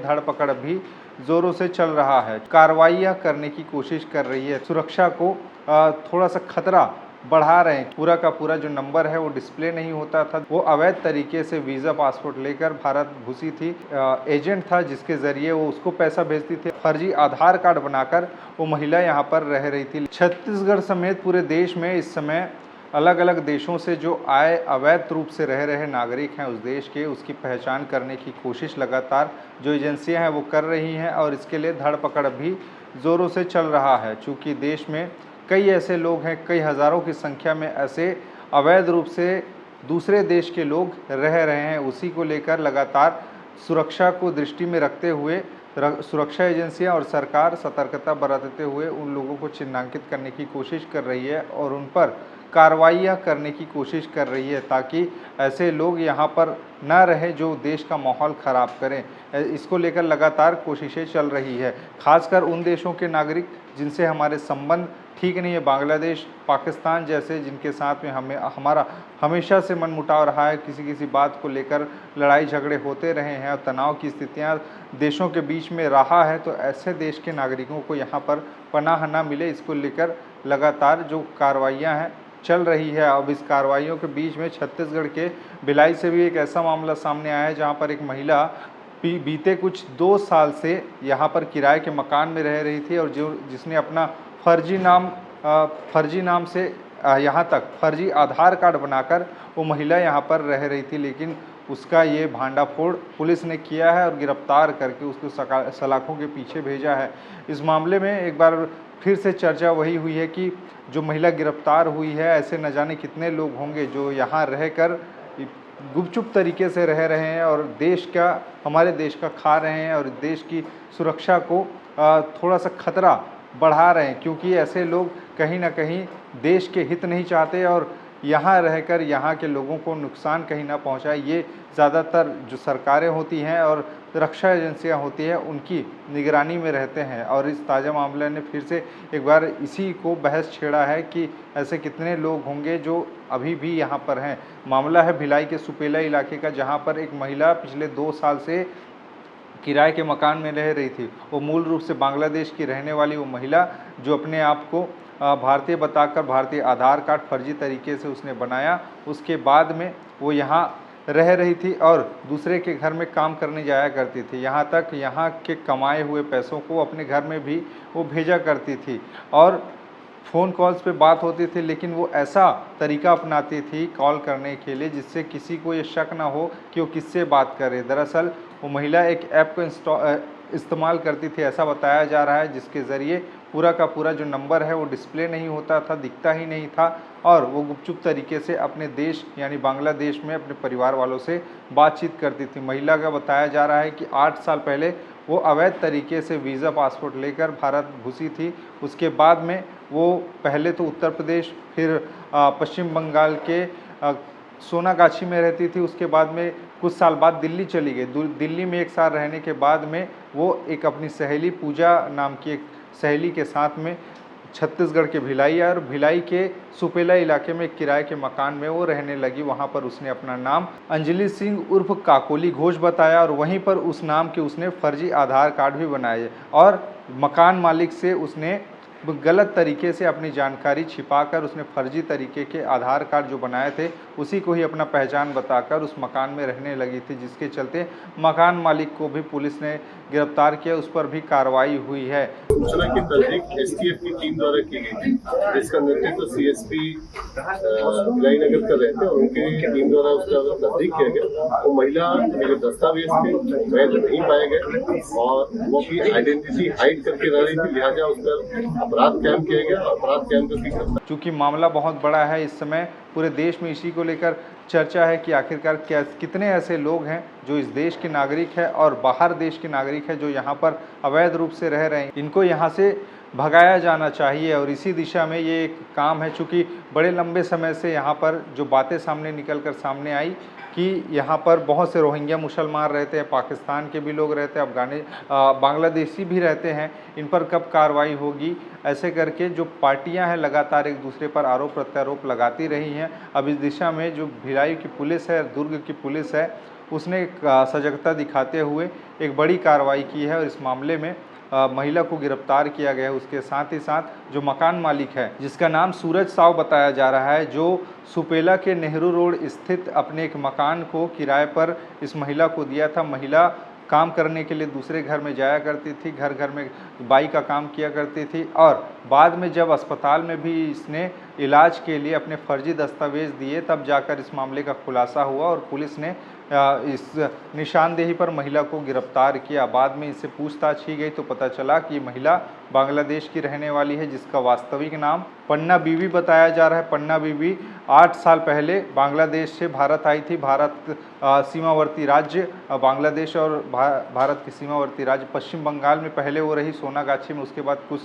धरपकड़ भी जोरों से चल रहा है। कार्रवाइयां करने की कोशिश कर रही है, सुरक्षा को थोड़ा सा खतरा बढ़ा रहे हैं। पूरा का पूरा जो नंबर है वो डिस्प्ले नहीं होता था। वो अवैध तरीके से वीज़ा पासपोर्ट लेकर भारत घुसी थी। एजेंट था जिसके ज़रिए वो उसको पैसा भेजती थी। फर्जी आधार कार्ड बनाकर वो महिला यहाँ पर रह रही थी। छत्तीसगढ़ समेत पूरे देश में इस समय अलग अलग देशों से जो आए अवैध रूप से रह रहे नागरिक हैं उस देश के, उसकी पहचान करने की कोशिश लगातार जो एजेंसियां हैं वो कर रही हैं और इसके लिए धरपकड़ भी ज़ोरों से चल रहा है। चूँकि देश में कई ऐसे लोग हैं, कई हज़ारों की संख्या में ऐसे अवैध रूप से दूसरे देश के लोग रह रहे हैं, उसी को लेकर लगातार सुरक्षा को दृष्टि में रखते हुए सुरक्षा एजेंसियां और सरकार सतर्कता बरतते हुए उन लोगों को चिन्हांकित करने की कोशिश कर रही है और उन पर कार्रवाइयाँ करने की कोशिश कर रही है ताकि ऐसे लोग यहाँ पर न रहे जो देश का माहौल ख़राब करें। इसको लेकर लगातार कोशिशें चल रही है, खासकर उन देशों के नागरिक जिनसे हमारे संबंध ठीक नहीं है, बांग्लादेश, पाकिस्तान जैसे, जिनके साथ में हमारा हमेशा से मनमुटाव रहा है, किसी बात को लेकर लड़ाई झगड़े होते रहे हैं और तनाव की स्थितियां देशों के बीच में रहा है। तो ऐसे देश के नागरिकों को यहाँ पर पनाह न मिले, इसको लेकर लगातार जो कार्रवाइयाँ हैं चल रही है। अब इस कार्रवाइयों के बीच में छत्तीसगढ़ के भिलाई से भी एक ऐसा मामला सामने आया है जहाँ पर एक महिला बीते कुछ 2 साल से यहाँ पर किराए के मकान में रह रही थी और जिसने अपना फर्जी नाम से यहाँ तक फर्जी आधार कार्ड बनाकर वो महिला यहाँ पर रह रही थी, लेकिन उसका ये भांडाफोड़ पुलिस ने किया है और गिरफ्तार करके उसको सलाखों के पीछे भेजा है। इस मामले में एक बार फिर से चर्चा वही हुई है कि जो महिला गिरफ्तार हुई है, ऐसे न जाने कितने लोग होंगे जो यहाँ रहकर गुपचुप तरीके से रह रहे हैं और हमारे देश का खा रहे हैं और देश की सुरक्षा को थोड़ा सा खतरा बढ़ा रहे हैं, क्योंकि ऐसे लोग कहीं ना कहीं देश के हित नहीं चाहते और यहाँ रहकर यहाँ के लोगों को नुकसान कहीं ना पहुँचाए। ये ज़्यादातर जो सरकारें होती हैं और रक्षा एजेंसियाँ होती हैं उनकी निगरानी में रहते हैं और इस ताज़ा मामले ने फिर से एक बार इसी को बहस छेड़ा है कि ऐसे कितने लोग होंगे जो अभी भी यहाँ पर हैं। मामला है भिलाई के सुपेला इलाके का, जहाँ पर एक महिला पिछले 2 साल से किराए के मकान में रह रही थी। वो मूल रूप से बांग्लादेश की रहने वाली वो महिला जो अपने आप को भारतीय बताकर भारतीय आधार कार्ड फर्जी तरीके से उसने बनाया, उसके बाद में वो यहाँ रह रही थी और दूसरे के घर में काम करने जाया करती थी। यहाँ तक यहाँ के कमाए हुए पैसों को अपने घर में भी वो भेजा करती थी और फ़ोन कॉल्स पे बात होती थी, लेकिन वो ऐसा तरीका अपनाती थी कॉल करने के लिए जिससे किसी को ये शक ना हो कि वो किससे बात कर रही है। दरअसल वो महिला एक ऐप को इस्तेमाल करती थी, ऐसा बताया जा रहा है, जिसके ज़रिए पूरा का पूरा जो नंबर है वो डिस्प्ले नहीं होता था, दिखता ही नहीं था और वो गुपचुप तरीके से अपने देश यानी बांग्लादेश में अपने परिवार वालों से बातचीत करती थी। महिला का बताया जा रहा है कि 8 साल पहले वो अवैध तरीके से वीज़ा पासपोर्ट लेकर भारत घुसी थी। उसके बाद में वो पहले तो उत्तर प्रदेश, फिर पश्चिम बंगाल के सोनागाछी में रहती थी। उसके बाद में कुछ साल बाद दिल्ली चली गई। दिल्ली में 1 साल रहने के बाद में वो एक अपनी सहेली पूजा नाम की एक सहेली के साथ में छत्तीसगढ़ के भिलाई और भिलाई के सुपेला इलाके में किराए के मकान में वो रहने लगी। वहाँ पर उसने अपना नाम अंजलि सिंह उर्फ काकोली घोष बताया और वहीं पर उस नाम के उसने फर्जी आधार कार्ड भी बनाए और मकान मालिक से उसने गलत तरीके से अपनी जानकारी छिपाकर उसने फर्जी तरीके के आधार कार्ड जो बनाए थे उसी को ही अपना पहचान बताकर उस मकान में रहने लगी थी, जिसके चलते मकान मालिक को भी पुलिस ने गिरफ्तार किया, उस पर भी कार्रवाई हुई है। सूचना की तस्दीक एसटीएफ की टीम द्वारा की गई थी, जिसका नेतृत्व सीएसपी भिलाई नगर कर रहे थे और उनकी टीम द्वारा उसका तस्दीक किया गया। वो महिला मेरे दस्तावेज थे वैध नहीं पाए गए और वो भी आइडेंटिटी हाइड करके रह रही थी, लिहाजा उस पर अपराध कायम किया गया। अपराध कायम करके चूँकि मामला बहुत बड़ा है, इस समय पूरे देश में इसी को लेकर चर्चा है कि आखिरकार कितने ऐसे लोग हैं जो इस देश के नागरिक हैं और बाहर देश के नागरिक हैं जो यहाँ पर अवैध रूप से रह रहे हैं। इनको यहाँ से भगाया जाना चाहिए और इसी दिशा में ये एक काम है। चूँकि बड़े लंबे समय से यहाँ पर जो बातें सामने आई कि यहाँ पर बहुत से रोहिंग्या मुसलमान रहते हैं, पाकिस्तान के भी लोग रहते हैं, बांग्लादेशी भी रहते हैं, इन पर कब कार्रवाई होगी, ऐसे करके जो पार्टियां हैं लगातार एक दूसरे पर आरोप प्रत्यारोप लगाती रही हैं। अब इस दिशा में जो भिलाई की पुलिस है, दुर्ग की पुलिस है, उसने एक सजगता दिखाते हुए एक बड़ी कार्रवाई की है और इस मामले में महिला को गिरफ्तार किया गया है। उसके साथ ही साथ जो मकान मालिक है, जिसका नाम सूरज साव बताया जा रहा है, जो सुपेला के नेहरू रोड स्थित अपने एक मकान को किराए पर इस महिला को दिया था। महिला काम करने के लिए दूसरे घर में जाया करती थी, घर घर में बाई का काम किया करती थी और बाद में जब अस्पताल में भी इसने इलाज के लिए अपने फर्जी दस्तावेज़ दिए, तब जाकर इस मामले का खुलासा हुआ और पुलिस ने इस निशानदेही पर महिला को गिरफ्तार किया। बाद में इससे पूछताछ की गई तो पता चला कि महिला बांग्लादेश की रहने वाली है, जिसका वास्तविक नाम पन्ना बीबी बताया जा रहा है। पन्ना बीबी 8 साल पहले बांग्लादेश से भारत आई थी। भारत सीमावर्ती राज्य बांग्लादेश और भारत के सीमावर्ती राज्य पश्चिम बंगाल में पहले वो रही, सोनागाछी में। उसके बाद कुछ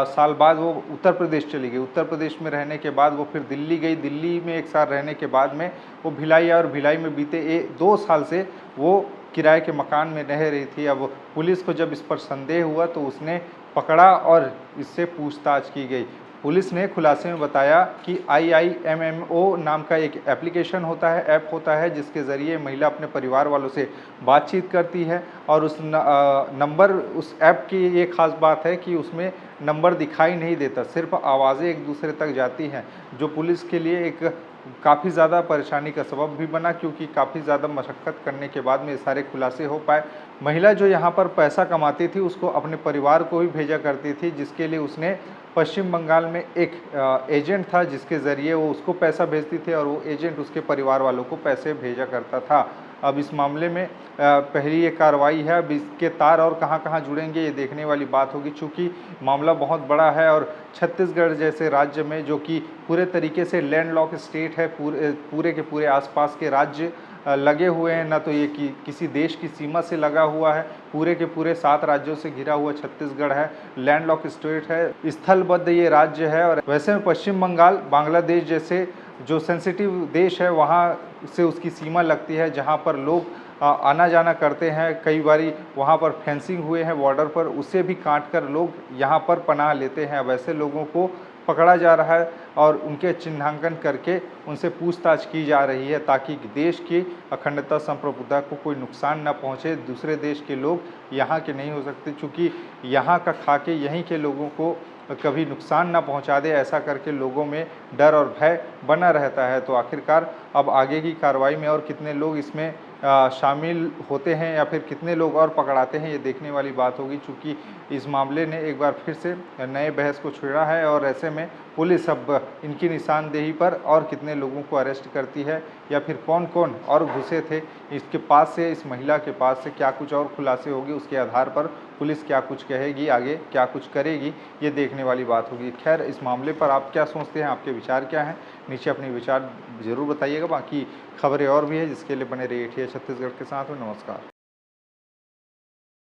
साल बाद वो उत्तर प्रदेश चली गई। उत्तर प्रदेश में रहने के बाद वो फिर दिल्ली गई। दिल्ली में 1 साल रहने के बाद में वो भिलाई आई और भिलाई में बीते 2 साल से वो किराए के मकान में रह रही थी। अब पुलिस को जब इस पर संदेह हुआ तो उसने पकड़ा और इससे पूछताछ की गई। पुलिस ने खुलासे में बताया कि IIMMO नाम का एक एप्लीकेशन होता है, ऐप होता है, जिसके ज़रिए महिला अपने परिवार वालों से बातचीत करती है और उस नंबर, उस ऐप की ये ख़ास बात है कि उसमें नंबर दिखाई नहीं देता, सिर्फ आवाज़ें एक दूसरे तक जाती हैं, जो पुलिस के लिए एक काफ़ी ज़्यादा परेशानी का सबब भी बना, क्योंकि काफ़ी ज़्यादा मशक्क़त करने के बाद में ये सारे खुलासे हो पाए। महिला जो यहाँ पर पैसा कमाती थी, उसको अपने परिवार को भी भेजा करती थी, जिसके लिए उसने पश्चिम बंगाल में एक एजेंट था, जिसके ज़रिए वो उसको पैसा भेजती थी और वो एजेंट उसके परिवार वालों को पैसे भेजा करता था। अब इस मामले में पहली ये कार्रवाई है। अब इसके तार और कहाँ-कहाँ जुड़ेंगे, ये देखने वाली बात होगी, चूँकि मामला बहुत बड़ा है और छत्तीसगढ़ जैसे राज्य में, जो कि पूरे तरीके से लैंडलॉक स्टेट है, पूरे के पूरे आसपास के राज्य लगे हुए हैं, ना तो ये किसी देश की सीमा से लगा हुआ है, पूरे के पूरे 7 राज्यों से घिरा हुआ छत्तीसगढ़ है, लैंडलॉक स्टेट है, स्थलबद्ध ये राज्य है। और वैसे में पश्चिम बंगाल बांग्लादेश जैसे जो सेंसिटिव देश है, वहाँ से उसकी सीमा लगती है, जहाँ पर लोग आना जाना करते हैं। कई बारी वहाँ पर फेंसिंग हुए हैं बॉर्डर पर, उसे भी काट कर लोग यहाँ पर पनाह लेते हैं। वैसे लोगों को पकड़ा जा रहा है और उनके चिन्हांकन करके उनसे पूछताछ की जा रही है, ताकि देश की अखंडता संप्रभुता को कोई नुकसान न पहुंचे। दूसरे देश के लोग यहाँ के नहीं हो सकते, चूँकि यहाँ का खा के यहीं के लोगों को कभी नुकसान ना पहुंचा दे, ऐसा करके लोगों में डर और भय बना रहता है। तो आखिरकार अब आगे की कार्रवाई में और कितने लोग इसमें शामिल होते हैं या फिर कितने लोग और पकड़ाते हैं, ये देखने वाली बात होगी, चूँकि इस मामले ने एक बार फिर से नए बहस को छेड़ा है और ऐसे में पुलिस अब इनकी निशानदेही पर और कितने लोगों को अरेस्ट करती है या फिर कौन कौन और घुसे थे इसके पास से, इस महिला के पास से क्या कुछ और खुलासे होगी, उसके आधार पर पुलिस क्या कुछ कहेगी, आगे क्या कुछ करेगी, ये देखने वाली बात होगी। खैर, इस मामले पर आप क्या सोचते हैं, आपके विचार क्या हैं, नीचे अपने विचार ज़रूर बताइएगा। बाकी खबरें और भी है, जिसके लिए बने रहिए छत्तीसगढ़ के साथ में। नमस्कार।